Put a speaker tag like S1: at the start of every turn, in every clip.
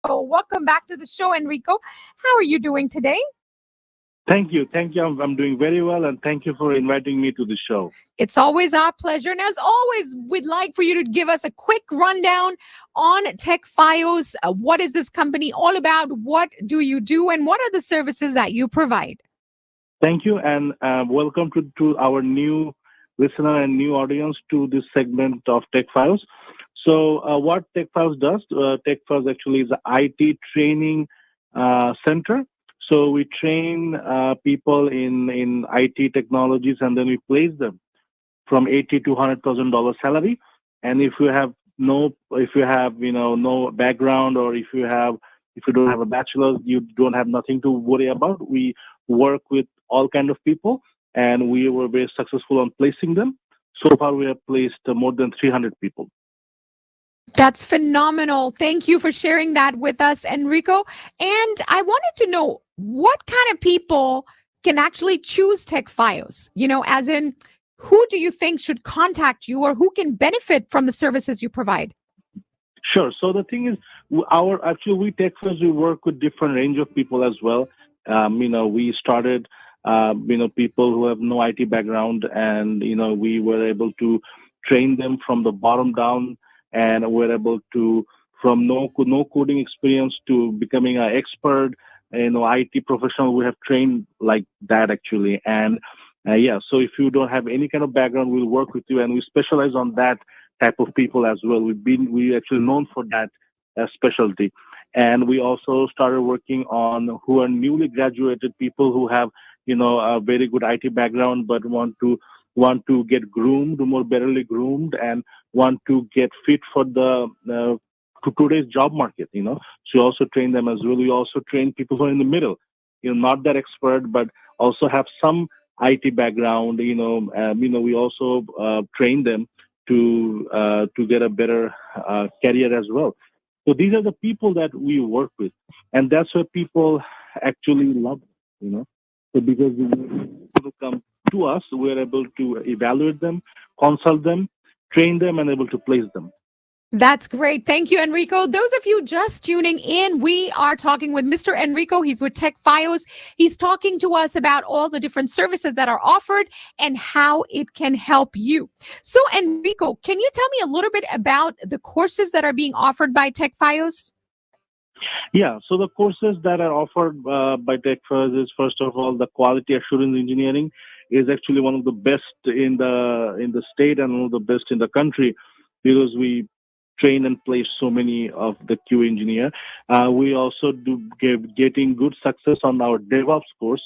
S1: Enrico. Welcome back to the show, Enrico. How are you doing today?
S2: Thank you. Thank you. I'm doing very well, and thank you for inviting me to the show.
S1: It's always our pleasure. And as always, we'd like for you to give us a quick rundown on TechFios. What is this company all about? What do you do? And what are the services that you provide?
S2: Thank you, and welcome to our new listener and new audience to this segment of TechFiles. So, what TechFiles does, TechFiles actually is an IT training center. So, we train people in IT technologies, and then we place them from $80 to $100,000 salary. And if you have no background, or if you don't have a bachelor's, you don't have nothing to worry about. We work with all kind of people, and we were very successful on placing them. So far, we have placed more than 300 people.
S1: That's phenomenal. Thank you for sharing that with us, Enrico. And I wanted to know what kind of people can actually choose TechFios? As in, who do you think should contact you, or who can benefit from the services you provide?
S2: Sure. So the thing is, we TechFios, we work with different range of people as well. We started, people who have no IT background, and we were able to train them from the bottom down, and we're able to, from no coding experience to becoming an expert, IT professional. We have trained like that actually, and so if you don't have any kind of background, we'll work with you, and we specialize on that type of people as well. We actually known for that specialty. And we also started working on who are newly graduated people who have, a very good IT background, but want to get groomed, more betterly groomed, and want to get fit for the to today's job market. So we also train them as well. We also train people who are in the middle, not that expert, but also have some IT background. We also train them to get a better career as well. So these are the people that we work with, and that's why people actually love it, So because people come to us, we're able to evaluate them, consult them, train them, and able to place them.
S1: That's great. Thank you, Enrico. Those of you just tuning in, we are talking with Mr. Enrico. He's with TechFios. He's talking to us about all the different services that are offered and how it can help you. So, Enrico, can you tell me a little bit about the courses that are being offered by TechFios?
S2: Yeah, so the courses that are offered by TechFios is, first of all, the quality assurance engineering is actually one of the best in the state and one of the best in the country, because we train and place so many of the QA engineer. We also getting good success on our DevOps course.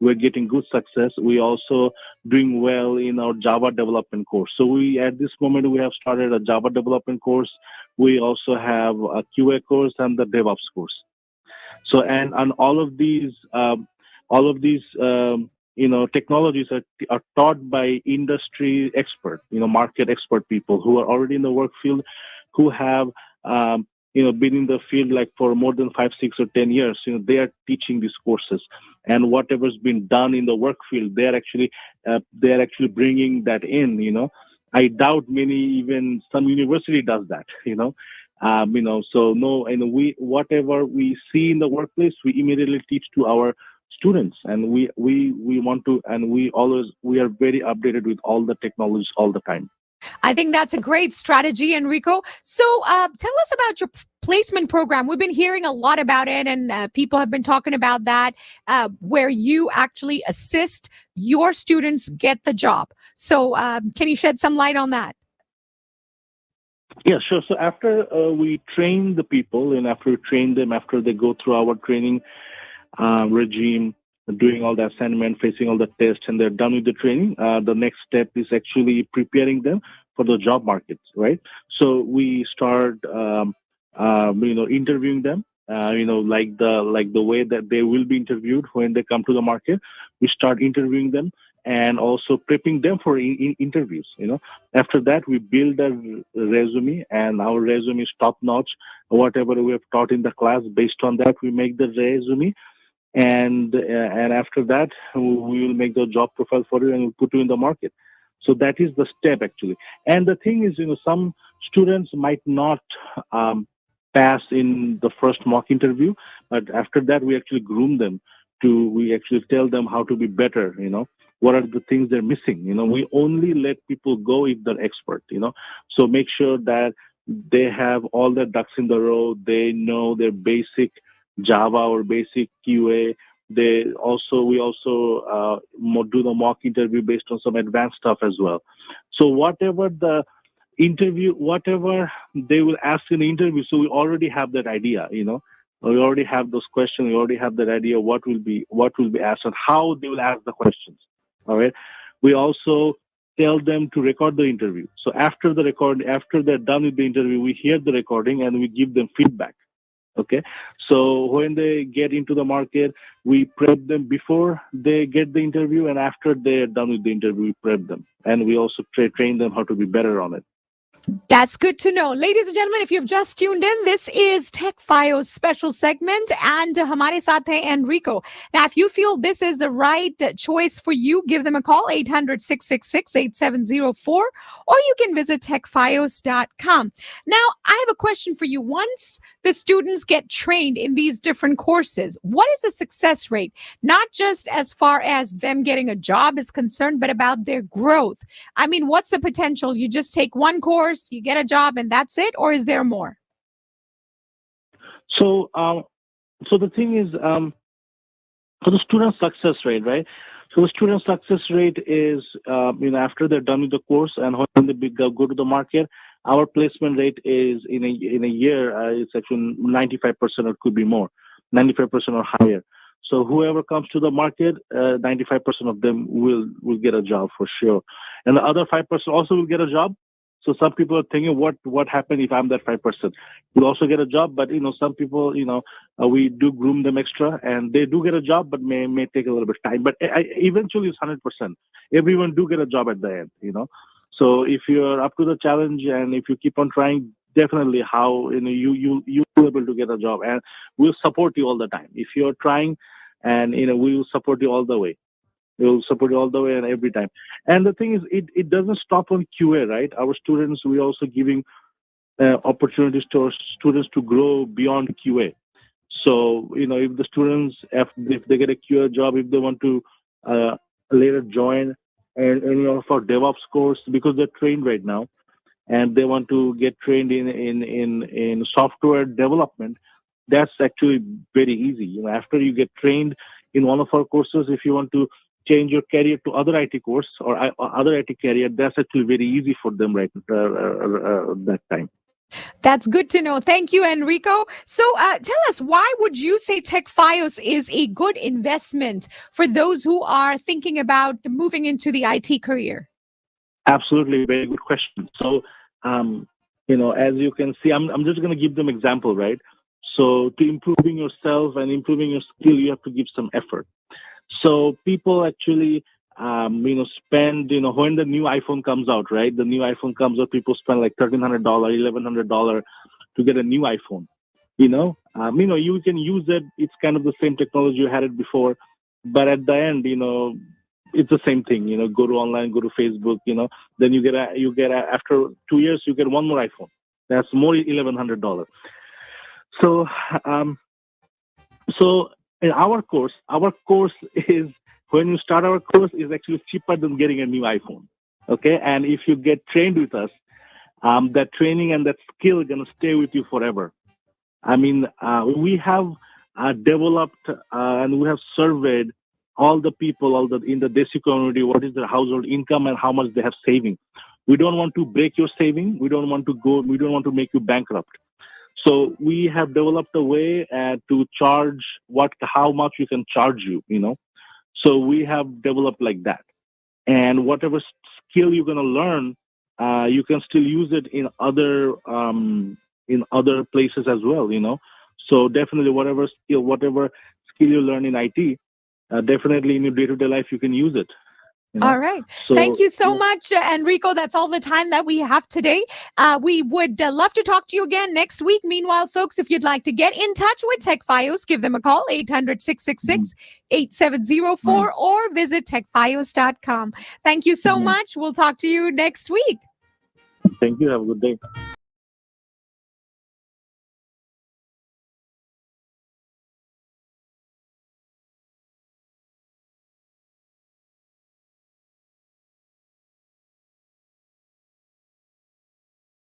S2: We're getting good success. We also doing well in our Java development course. So at this moment, we have started a Java development course. We also have a QA course and the DevOps course. So, and all of these technologies are taught by industry expert, market expert people who are already in the work field, who have been in the field like for more than 5, 6, or 10 years. They are teaching these courses, and whatever's been done in the work field, they are actually bringing that in. I doubt even some university does that. So no, and whatever we see in the workplace, we immediately teach to our students, and we want to, and we are very updated with all the technologies all the time.
S1: I think that's a great strategy, Enrico. So tell us about your placement program. We've been hearing a lot about it, and people have been talking about that, where you actually assist your students get the job. So can you shed some light on that?
S2: Yeah, sure. So after we train the people, and after we train them, after they go through our training regime, doing all the assignment, facing all the tests, and they're done with the training, the next step is actually preparing them for the job market, right? So we start, interviewing them, like the way that they will be interviewed when they come to the market. We start interviewing them and also prepping them for interviews. After that, we build a resume, and our resume is top notch. Whatever we have taught in the class, based on that, we make the resume. And after that, we will make the job profile for you and we'll put you in the market. So that is the step actually. And the thing is, some students might not pass in the first mock interview, but after that we actually groom them we actually tell them how to be better, what are the things they're missing. We only let people go if they're expert, so make sure that they have all their ducks in the row. They know their basic Java or basic QA. We also do the mock interview based on some advanced stuff as well. So whatever they will ask in the interview, so we already have that idea, we already have those questions. We already have that idea what will be asked and how they will ask the questions. All right. We also tell them to record the interview. So after they're done with the interview, we hear the recording and we give them feedback. Okay. So when they get into the market, we prep them before they get the interview, and after they're done with the interview, we prep them, and we also train them how to be better on it.
S1: That's good to know. Ladies and gentlemen, if you've just tuned in, this is TechFios special segment, and hamare saath hai Enrico. Now, if you feel this is the right choice for you, give them a call, 800-666-8704, or you can visit techfios.com. Now, I have a question for you. Once the students get trained in these different courses, what is the success rate? Not just as far as them getting a job is concerned, but about their growth. I mean, what's the potential? You just take one course, you get a job, and that's it, or is there more?
S2: So the thing is, for the student success rate, right? So the student success rate is, after they're done with the course and when they go to the market, our placement rate is in a year, it's actually 95%, or it could be more, 95% or higher. So whoever comes to the market, 95% of them will get a job for sure, and the other 5% also will get a job. So some people are thinking, what happened if I'm that 5%? You'll also get a job, but some people, we do groom them extra, and they do get a job, but may take a little bit of time. But eventually, it's 100%. Everyone do get a job at the end, So if you're up to the challenge and if you keep on trying, definitely you'll be able to get a job, and we'll support you all the time. If you're trying, and we will support you all the way. We'll support you all the way and every time. And the thing is, it doesn't stop on QA, right? Our students, we're also giving opportunities to our students to grow beyond QA. So, if the students, if they get a QA job, if they want to later join any of our DevOps course, because they're trained right now, and they want to get trained in software development, that's actually very easy. After you get trained in one of our courses, if you want to change your career to other IT course or other IT career, that's actually very easy for them right that time.
S1: That's good to know. Thank you, Enrico. So tell us, why would you say TechFios is a good investment for those who are thinking about moving into the IT career?
S2: Absolutely. Very good question. So, as you can see, I'm just going to give them example, right? So to improving yourself and improving your skill, you have to give some effort. So people actually, spend, when the new iPhone comes out, right? The new iPhone comes out, people spend like $1,300, $1,100 to get a new iPhone. You can use it. It's kind of the same technology you had it before, but at the end, it's the same thing. Go to online, go to Facebook. Then you get after 2 years, you get one more iPhone. That's more $1,100. So in our course is, when you start our course, is actually cheaper than getting a new iPhone. Okay, and if you get trained with us, that training and that skill are gonna stay with you forever. I mean, we have developed and we have surveyed all the people, in the Desi community, what is their household income and how much they have saving. We don't want to break your saving. We don't want to make you bankrupt. So we have developed a way to charge how much we can charge you, So we have developed like that. And whatever skill you're going to learn, you can still use it in other places as well, So definitely whatever skill you learn in IT, definitely in your day-to-day life, you can use it.
S1: All right. So, thank you so much, Enrico. That's all the time that we have today. We would love to talk to you again next week. Meanwhile, folks, if you'd like to get in touch with TechFios, give them a call, 800-666-8704, or visit techfios.com. Thank you so much. We'll talk to you next week.
S2: Thank you. Have a good day.